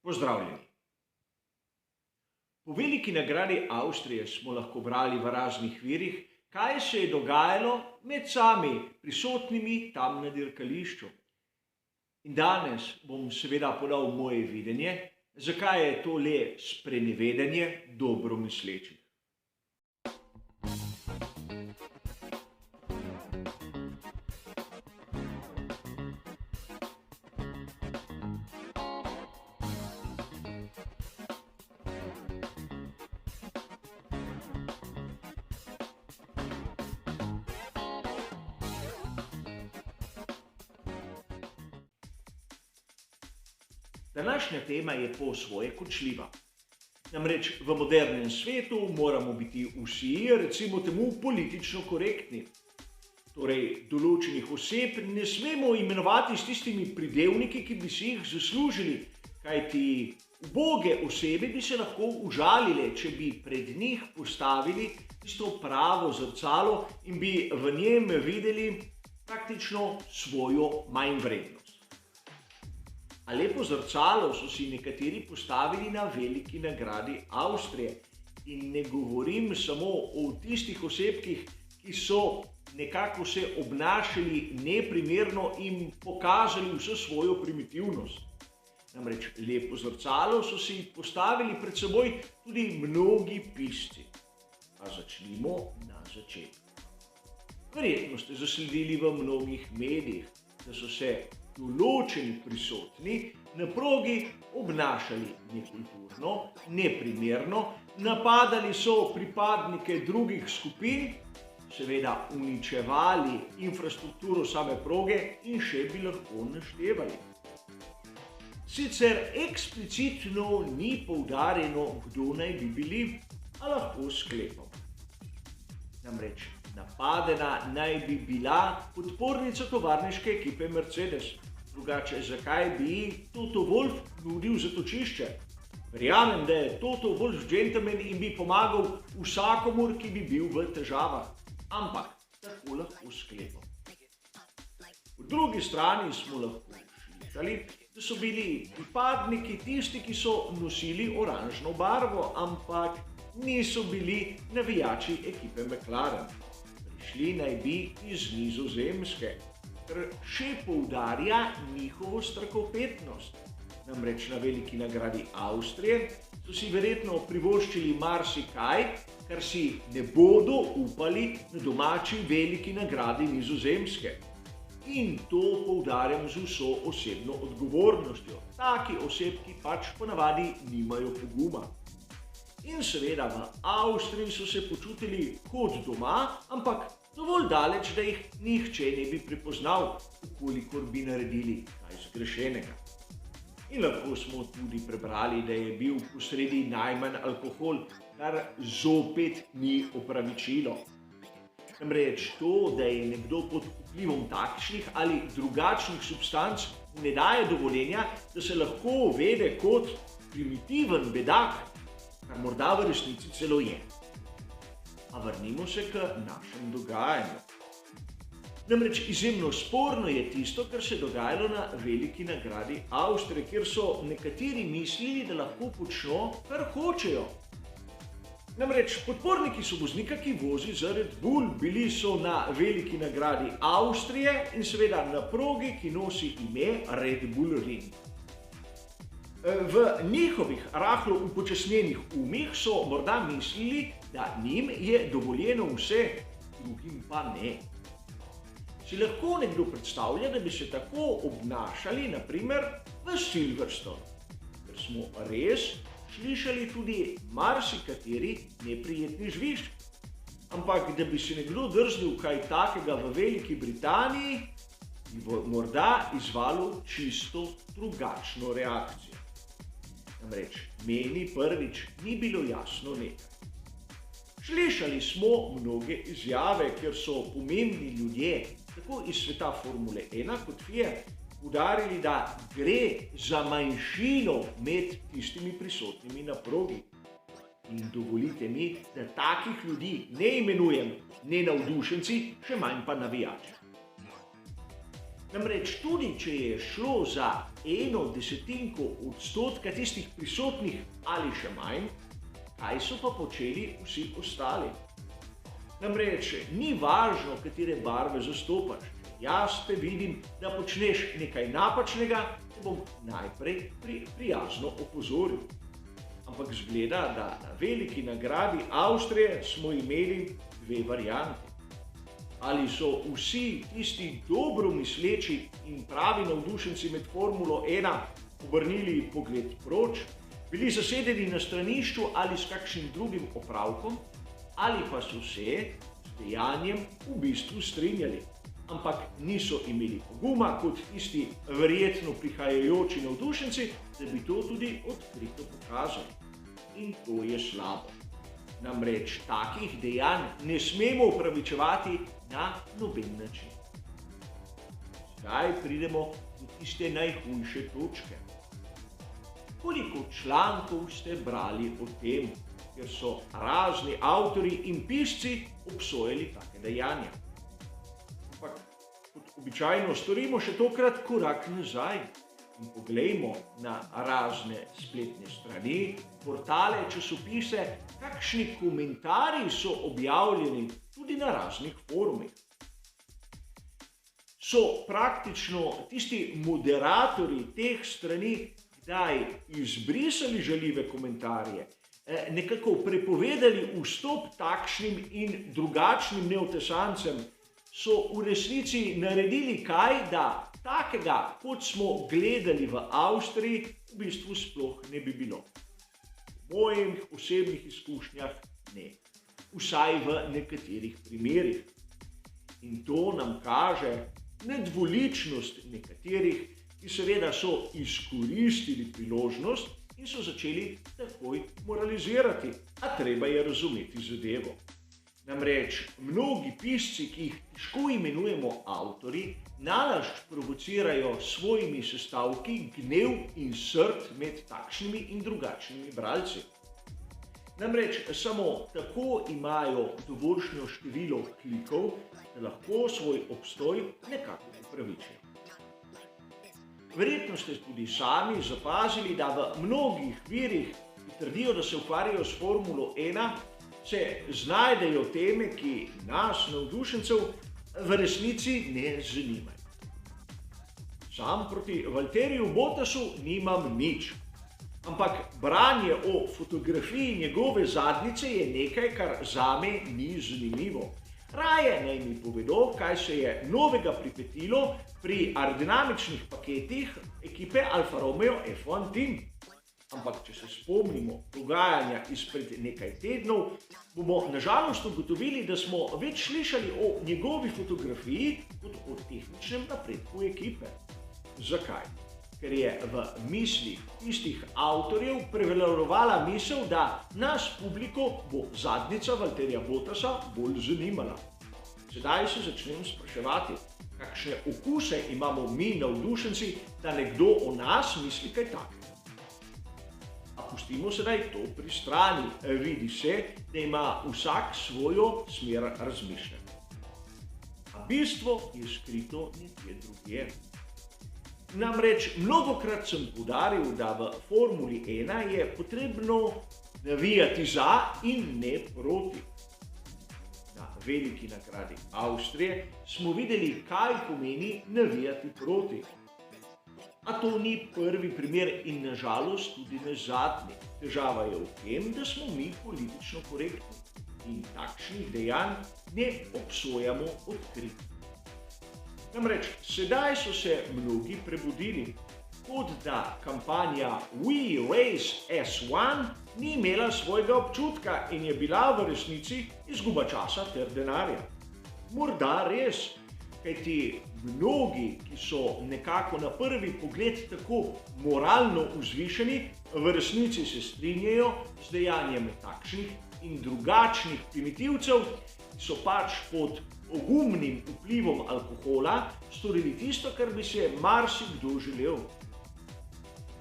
Pozdravljeni. Po veliki nagradi Avstrije smo lahko brali v raznih virih, kaj se je dogajalo med sami prisotnimi tam na dirkališču. In danes bom seveda podal moje videnje, zakaj je to le sprenevedanje dobro mislečih. Današnja tema je po svoje kočljiva. Namreč v modernem svetu moramo biti vsi, recimo temu, politično korektni. Torej, določenih oseb ne smemo imenovati s tistimi pridevniki, ki bi si jih zaslužili, kajti uboge osebe bi se lahko užalile, če bi pred njih postavili tisto pravo zrcalo in bi v njem videli praktično svojo manjvrednost. A lepo zrcalo so si nekateri postavili na veliki nagradi Avstrije. In ne govorim samo o tistih osebkih, ki so nekako se obnašali neprimerno in pokazali vso svojo primitivnost. Namreč lepo zrcalo so si postavili pred seboj tudi mnogi pisci. A začnimo na začetku. Verjetno ste zasledili v mnogih medijih, da so se določeni prisotni na progi obnašali nekulturno, neprimerno, napadali so pripadnike drugih skupin, seveda uničevali infrastrukturo same proge in še bi lahko naštevali. Sicer eksplicitno ni poudarjeno, kdo naj bi bili, a lahko sklepamo. Namreč napadena naj bi bila podpornica tovarniške ekipe Mercedes. Drugače, zakaj bi Toto Wolff nudil zatočišče? Verjamem, da je Toto Wolff džentelmen in bi pomagal vsakomur, ki bi bil v težavah. Ampak tako lahko sklepamo. Po drugi strani smo lahko slišali, da so bili pripadniki tisti, ki so nosili oranžno barvo, ampak niso bili navijači ekipe McLaren. Prišli naj bi iz Nizozemske, kar še poudarja njihovo strahopetnost. Namreč na veliki nagradi Avstrije so si verjetno privoščili marsikaj, kar si ne bodo upali na domači veliki nagradi Nizozemske. In to poudarjam z vso osebno odgovornostjo. Taki osebki pač ponavadi nimajo poguma. In seveda v Avstriji so se počutili kot doma, ampak dovolj daleč, da jih nihče ne bi prepoznal, kolikor bi naredili kaj zgrešenega. In lahko smo tudi prebrali, da je bil posredi najmanj alkohol, kar zopet ni opravičilo. Namreč to, da je nekdo pod vplivom takšnih ali drugačnih substanc, ne daje dovoljenja, da se lahko vede kot primitiven bedak, kar morda v resnici celo je. A vrnimo se k našem dogajanju. Namreč izjemno sporno je tisto, kar se je dogajalo na veliki nagradi Avstrije, kjer so nekateri mislili, da lahko počno, kar hočejo. Namreč podporniki so voznika, ki vozi za Red Bull, bili so na veliki nagradi Avstrije in seveda na progi, ki nosi ime Red Bull Ring. V njihovih rahlo upočasnjenih umih so morda mislili, da njim je dovoljeno vse, drugim pa ne. Si lahko nekdo predstavlja, da bi se tako obnašali, naprimer, v Silverstone, ker smo res slišali tudi marsikateri neprijetni žvižg. Ampak, da bi se nekdo drznil kaj takega v Veliki Britaniji, bi morda izzvalo čisto drugačno reakcijo. Namreč meni prvič ni bilo jasno nekaj. Slišali smo mnoge izjave, kjer so pomembni ljudje, tako iz sveta Formule 1 kot FIA, poudarili, da gre za manjšino med tistimi prisotnimi na progi. In dovolite mi, da takih ljudi ne imenujem ne navdušenci, še manj pa navijači. Namreč tudi, če je šlo za 1/10 tistih prisotnih ali še manj, kaj so pa počeli vsi ostali. Namreč ni važno, katere barve zastopaš. Jaz te vidim, da počneš nekaj napačnega, te bom najprej prijazno opozoril. Ampak zgleda, da na veliki nagradi Avstrije smo imeli dve varianti. Ali so vsi tisti dobro misleči in pravi navdušenci med Formulo 1 obrnili pogled proč, bili zasedeni na stranišču ali s kakšnim drugim opravkom, ali pa so se z dejanjem v bistvu strinjali, ampak niso imeli poguma kot tisti verjetno prihajajoči navdušenci, da bi to tudi odkrito pokazali. In to je slabo. Namreč takih dejanj ne smemo upravičevati na noben način. Zdaj pridemo do tiste najhujše točke. Koliko člankov ste brali o tem, ker so razni avtorji in pisci obsojali take dejanja? Ampak kot običajno storimo še tokrat korak nazaj in poglejmo na razne spletne strani, portale, časopise, kakšni komentarji so objavljeni tudi na raznih forumih. So praktično tisti moderatorji teh strani kdaj izbrisali žaljive komentarje, nekako prepovedali vstop takšnim in drugačnim neotesancem, so v resnici naredili kaj, da takega, kot smo gledali v Avstriji, v bistvu sploh ne bi bilo. V mojih osebnih izkušnjah ne. Vsaj v nekaterih primerih. In to nam kaže nedvoličnost nekaterih, ki seveda so izkoristili priložnost in so začeli takoj moralizirati. A treba je razumeti zadevo. Namreč mnogi pisci, ki jih težko imenujemo avtorji, nalašč provocirajo s svojimi sestavki gnev in srd med takšnimi in drugačnimi bralci. Namreč samo tako imajo dovoljšno število klikov, da lahko svoj obstoj nekako upravičijo. Verjetno ste tudi sami zapazili, da v mnogih virih, ki trdijo, da se ukvarjajo s Formulo 1, se znajdejo teme, ki nas, navdušencev, v resnici ne zanimajo. Sam proti Valtteriju Bottasu nimam nič, ampak branje o fotografiji njegove zadnjice je nekaj, kar zame ni zanimivo. Raje naj mi povedo, kaj se je novega pripetilo pri aerodinamičnih paketih ekipe Alfa Romeo F1 Team. Ampak, če se spomnimo dogajanja izpred nekaj tednov, bomo nažalost ugotovili, da smo več slišali o njegovi fotografiji kot o tehničnem napredku ekipe. Zakaj? Ker je v mislih tistih avtorjev prevladovala misel, da nas publiko bo zadnjica Valtterija Bottasa bolj zanimala. Sedaj se začnem spraševati, kakšne okuse imamo mi navdušenci, da nekdo o nas misli kaj takega. Pustimo sedaj to pri strani. Vidi se, da ima vsak svojo smer razmišljanja. A bistvo je skrito nekje drugje. Namreč mnogokrat sem poudaril, da v Formuli 1 je potrebno navijati za in ne proti. Na veliki nagradi Avstrije smo videli, kaj pomeni navijati proti. A to ni prvi primer in nažalost tudi ne zadnji. Težava je v tem, da smo mi politično korektni in takšnih dejanj ne obsojamo odkrito. Namreč sedaj so se mnogi prebudili, kot da kampanja We Race S1 ni imela svojega občutka in je bila v resnici izguba časa ter denarja. Morda res. Kajti mnogi, ki so nekako na prvi pogled tako moralno vzvišeni, v resnici se strinjajo z dejanjem takšnih in drugačnih primitivcev, ki so pač pod pogumnim vplivom alkohola storili tisto, kar bi se marsikdo želel.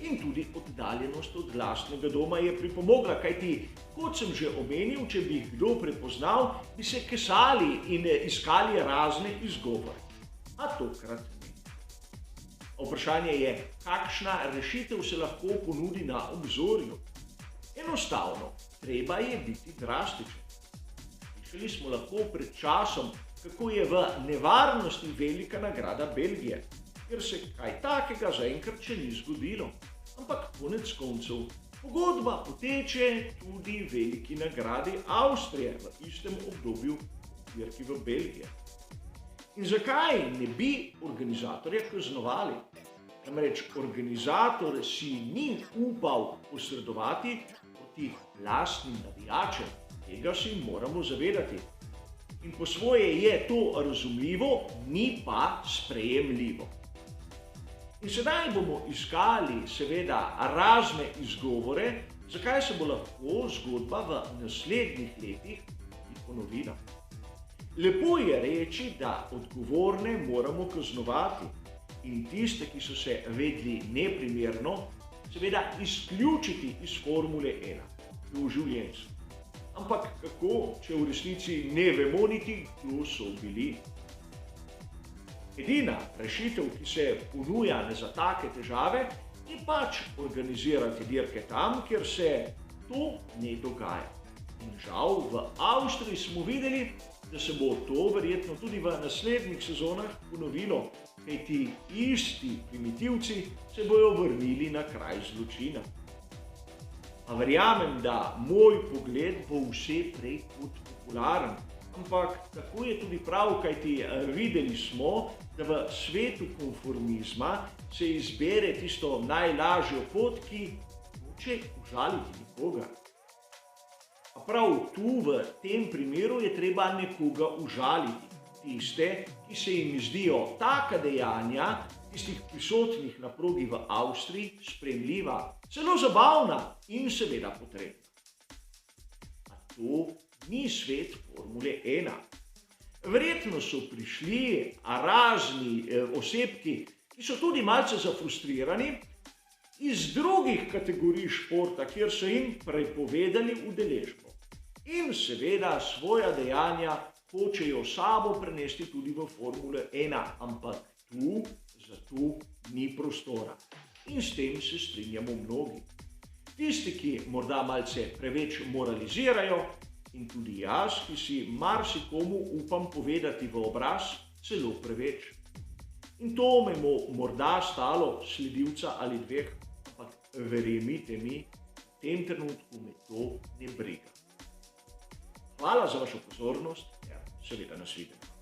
In tudi oddaljenost od lastnega doma je pripomogla, kajti, kot sem že omenil, če bi jih kdo prepoznal, bi se kesali in iskali razne izgovore. A tokrat ne. Vprašanje je, kakšna rešitev se lahko ponudi na obzorju. Enostavno, treba je biti drastičen. Slišali smo lahko pred časom, kako je v nevarnosti velika nagrada Belgije, ker se kaj takega zaenkrat še ni zgodilo. Ampak konec koncev, pogodba poteče tudi veliki nagradi Avstrije v istem obdobju dirki v Belgiji. In zakaj ne bi organizatorja kaznovali? Namreč organizator si ni upal posredovati proti lastnim navijačem, tega si moramo zavedati. In po svoje je to razumljivo, ni pa sprejemljivo. In sedaj bomo iskali seveda razne izgovore, zakaj se bo lahko zgodba v naslednjih letih ponovila. Lepo je reči, da odgovorne moramo kaznovati in tiste, ki so se vedli neprimerno, seveda izključiti iz Formule 1, v življenjstvu. Ampak kako, če v resnici ne vemo niti, kdo so bili? Edina rešitev, ki se ponuja za take težave, je pač organizirati dirke tam, kjer se to ne dogaja. In žal, v Avstriji smo videli, da se bo to verjetno tudi v naslednjih sezonah ponovilo, kajti isti primitivci se bojo vrnili na kraj zločina. A verjamem, da moj pogled bo vse prej kot popularen, ampak tako je tudi prav, kajti videli smo, da v svetu konformizma se izbere tisto najlažjo pot, ki hoče užaliti nikogar. A prav tu v tem primeru je treba nekoga užaliti. Tiste, ki se jim zdijo taka dejanja, tistih prisotnih na progi v Avstriji, sprejemljiva, celo zabavna in seveda potrebna. A to ni svet Formule 1. Verjetno so prišli razni osebki, ki so tudi malce zafrustrirani, iz drugih kategorij športa, kjer so jim prepovedali udeležbo. In seveda svoja dejanja hočejo sabo prenesti tudi v Formule 1, ampak tu za to ni prostora. In s tem se strinjamo mnogi. Tisti, ki morda malce preveč moralizirajo, in tudi jaz, ki si marsikomu upam povedati v obraz, celo preveč. In to me bo morda stalo sledilca ali dveh, ampak verjemite mi, v tem trenutku me to ne briga. Hvala za vašo pozornost, seveda nasvidenje.